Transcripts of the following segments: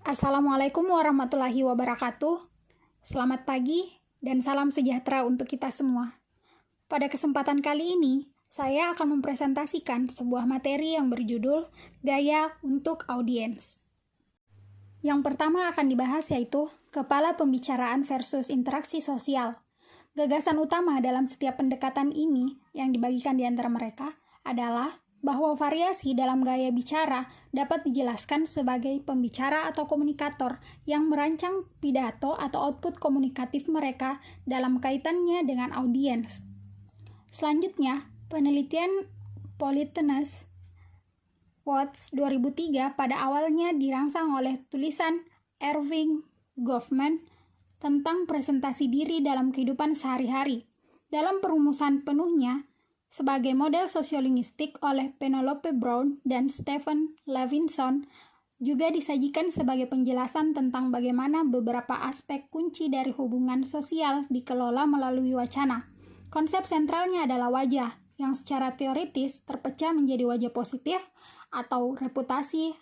Assalamualaikum warahmatullahi wabarakatuh. Selamat pagi dan salam sejahtera untuk kita semua. Pada kesempatan kali ini, saya akan mempresentasikan sebuah materi yang berjudul Gaya untuk Audiens. Yang pertama akan dibahas yaitu kepala pembicaraan versus interaksi sosial. Gagasan utama dalam setiap pendekatan ini yang dibagikan di antara mereka adalah bahwa variasi dalam gaya bicara dapat dijelaskan sebagai pembicara atau komunikator yang merancang pidato atau output komunikatif mereka dalam kaitannya dengan audiens. Selanjutnya, penelitian Politenes Watts 2003 pada awalnya dirangsang oleh tulisan Erving Goffman tentang presentasi diri dalam kehidupan sehari-hari. Dalam perumusan penuhnya, sebagai model sosiolinguistik oleh Penelope Brown dan Stephen Levinson, juga disajikan sebagai penjelasan tentang bagaimana beberapa aspek kunci dari hubungan sosial dikelola melalui wacana. Konsep sentralnya adalah wajah, yang secara teoritis terpecah menjadi wajah positif atau reputasi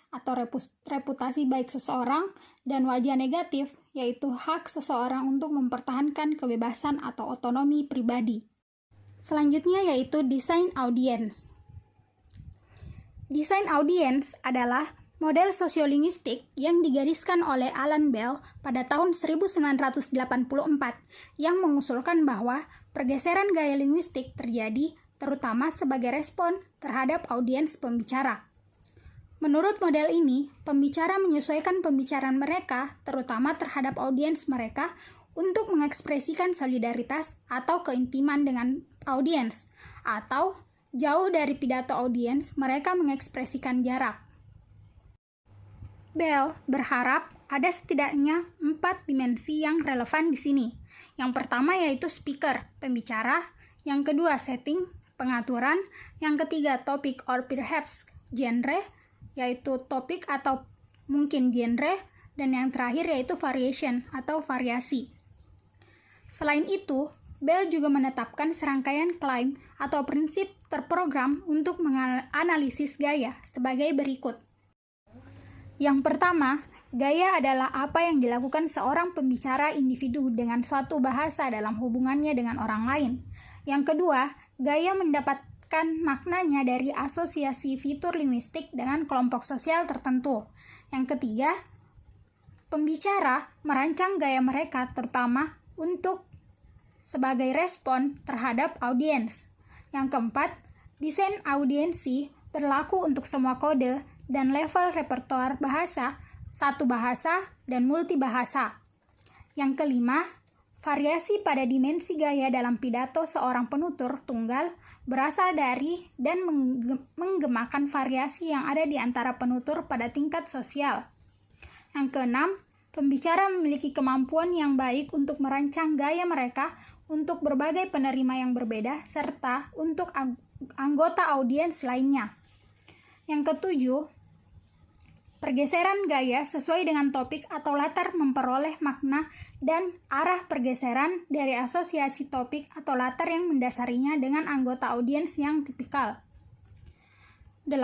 baik seseorang, dan wajah negatif, yaitu hak seseorang untuk mempertahankan kebebasan atau otonomi pribadi. Selanjutnya yaitu desain audiens. Desain audiens adalah model sosiolinguistik yang digariskan oleh Alan Bell pada tahun 1984 yang mengusulkan bahwa pergeseran gaya linguistik terjadi terutama sebagai respon terhadap audiens pembicara. Menurut model ini, pembicara menyesuaikan pembicaraan mereka terutama terhadap audiens mereka untuk mengekspresikan solidaritas atau keintiman dengan audiens, atau jauh dari pidato audiens, mereka mengekspresikan jarak. Bell berharap ada setidaknya 4 dimensi yang relevan di sini. Yang pertama yaitu speaker, pembicara, yang kedua setting, pengaturan, yang ketiga topik or perhaps genre, yaitu topik atau mungkin genre, dan yang terakhir yaitu variation atau variasi. Selain itu, Bell juga menetapkan serangkaian klaim atau prinsip terprogram untuk menganalisis gaya sebagai berikut. Yang pertama, gaya adalah apa yang dilakukan seorang pembicara individu dengan suatu bahasa dalam hubungannya dengan orang lain. Yang kedua, gaya mendapatkan maknanya dari asosiasi fitur linguistik dengan kelompok sosial tertentu. Yang ketiga, pembicara merancang gaya mereka terutama untuk sebagai respon terhadap audiens. Yang keempat, desain audiensi berlaku untuk semua kode dan level repertoar bahasa, satu bahasa, dan multibahasa. Yang kelima, variasi pada dimensi gaya dalam pidato seorang penutur tunggal berasal dari dan menggemakan variasi yang ada di antara penutur pada tingkat sosial. Yang keenam, pembicara memiliki kemampuan yang baik untuk merancang gaya mereka untuk berbagai penerima yang berbeda, serta untuk anggota audiens lainnya. Yang ketujuh, pergeseran gaya sesuai dengan topik atau latar memperoleh makna dan arah pergeseran dari asosiasi topik atau latar yang mendasarinya dengan anggota audiens yang tipikal. 8.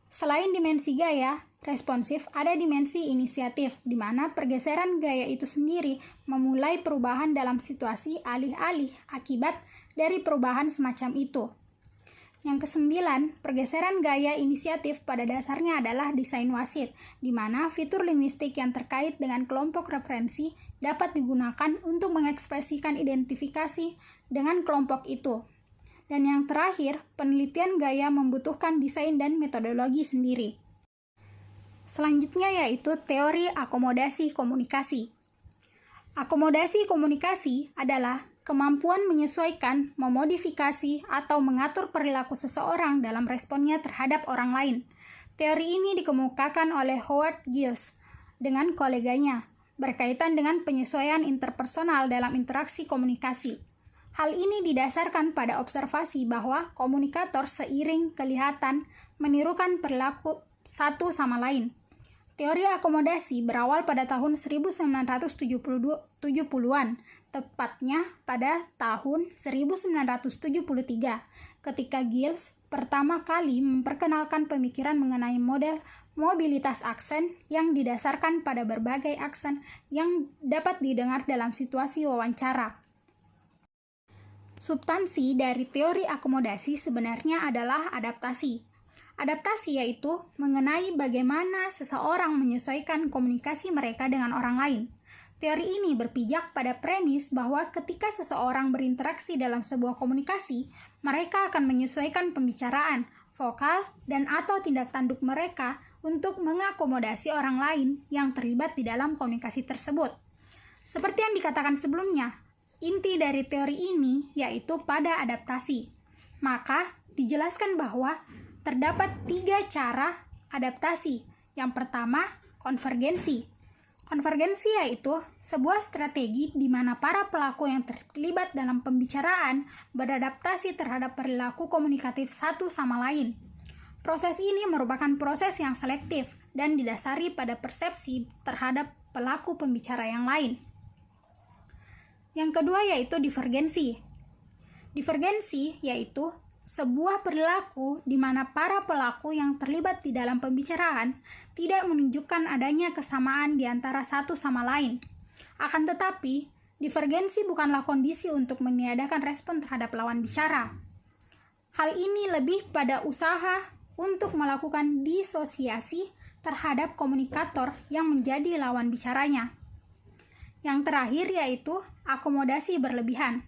Selain dimensi gaya responsif, ada dimensi inisiatif, di mana pergeseran gaya itu sendiri memulai perubahan dalam situasi alih-alih akibat dari perubahan semacam itu. Yang kesembilan, pergeseran gaya inisiatif pada dasarnya adalah desain wasit, di mana fitur linguistik yang terkait dengan kelompok referensi dapat digunakan untuk mengekspresikan identifikasi dengan kelompok itu. Dan yang terakhir, penelitian gaya membutuhkan desain dan metodologi sendiri. Selanjutnya yaitu teori akomodasi komunikasi. Akomodasi komunikasi adalah kemampuan menyesuaikan, memodifikasi, atau mengatur perilaku seseorang dalam responnya terhadap orang lain. Teori ini dikemukakan oleh Howard Giles dengan koleganya, berkaitan dengan penyesuaian interpersonal dalam interaksi komunikasi. Hal ini didasarkan pada observasi bahwa komunikator seiring kelihatan menirukan perilaku satu sama lain. Teori akomodasi berawal pada tahun 1970-an, tepatnya pada tahun 1973, ketika Giles pertama kali memperkenalkan pemikiran mengenai model mobilitas aksen yang didasarkan pada berbagai aksen yang dapat didengar dalam situasi wawancara. Substansi dari teori akomodasi sebenarnya adalah adaptasi. Adaptasi yaitu mengenai bagaimana seseorang menyesuaikan komunikasi mereka dengan orang lain. Teori ini berpijak pada premis bahwa ketika seseorang berinteraksi dalam sebuah komunikasi, mereka akan menyesuaikan pembicaraan, vokal, dan atau tindak tanduk mereka untuk mengakomodasi orang lain yang terlibat di dalam komunikasi tersebut. Seperti yang dikatakan sebelumnya, inti dari teori ini yaitu pada adaptasi. Maka, dijelaskan bahwa terdapat 3 cara adaptasi. Yang pertama, konvergensi. Konvergensi yaitu sebuah strategi di mana para pelaku yang terlibat dalam pembicaraan beradaptasi terhadap perilaku komunikatif satu sama lain. Proses ini merupakan proses yang selektif dan didasari pada persepsi terhadap pelaku pembicara yang lain. Yang kedua yaitu divergensi. Divergensi yaitu sebuah perilaku di mana para pelaku yang terlibat di dalam pembicaraan tidak menunjukkan adanya kesamaan di antara satu sama lain. Akan tetapi, divergensi bukanlah kondisi untuk meniadakan respon terhadap lawan bicara. Hal ini lebih pada usaha untuk melakukan disosiasi terhadap komunikator yang menjadi lawan bicaranya. Yang terakhir yaitu akomodasi berlebihan.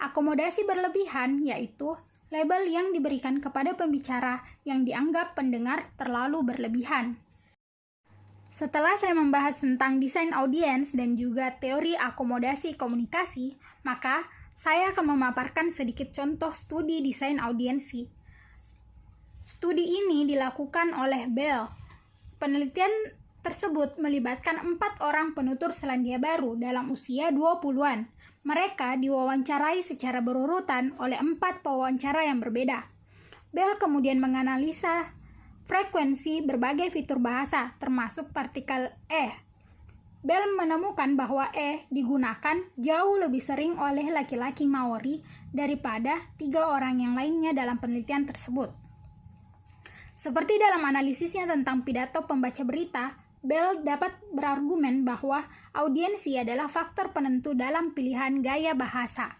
Akomodasi berlebihan yaitu label yang diberikan kepada pembicara yang dianggap pendengar terlalu berlebihan. Setelah saya membahas tentang desain audiens dan juga teori akomodasi komunikasi, maka saya akan memaparkan sedikit contoh studi desain audiensi. Studi ini dilakukan oleh Bell. Penelitian tersebut melibatkan 4 orang penutur Selandia Baru dalam usia 20-an. Mereka diwawancarai secara berurutan oleh 4 pewawancara yang berbeda. Bell kemudian menganalisa frekuensi berbagai fitur bahasa, termasuk partikel E. Bell menemukan bahwa E digunakan jauh lebih sering oleh laki-laki Maori daripada 3 orang yang lainnya dalam penelitian tersebut. Seperti dalam analisisnya tentang pidato pembaca berita, Bell dapat berargumen bahwa audiensi adalah faktor penentu dalam pilihan gaya bahasa.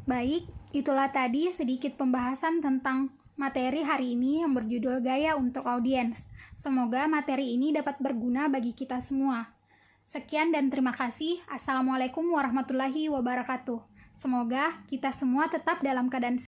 Baik, itulah tadi sedikit pembahasan tentang materi hari ini yang berjudul Gaya untuk Audiens. Semoga materi ini dapat berguna bagi kita semua. Sekian dan terima kasih. Assalamualaikum warahmatullahi wabarakatuh. Semoga kita semua tetap dalam keadaan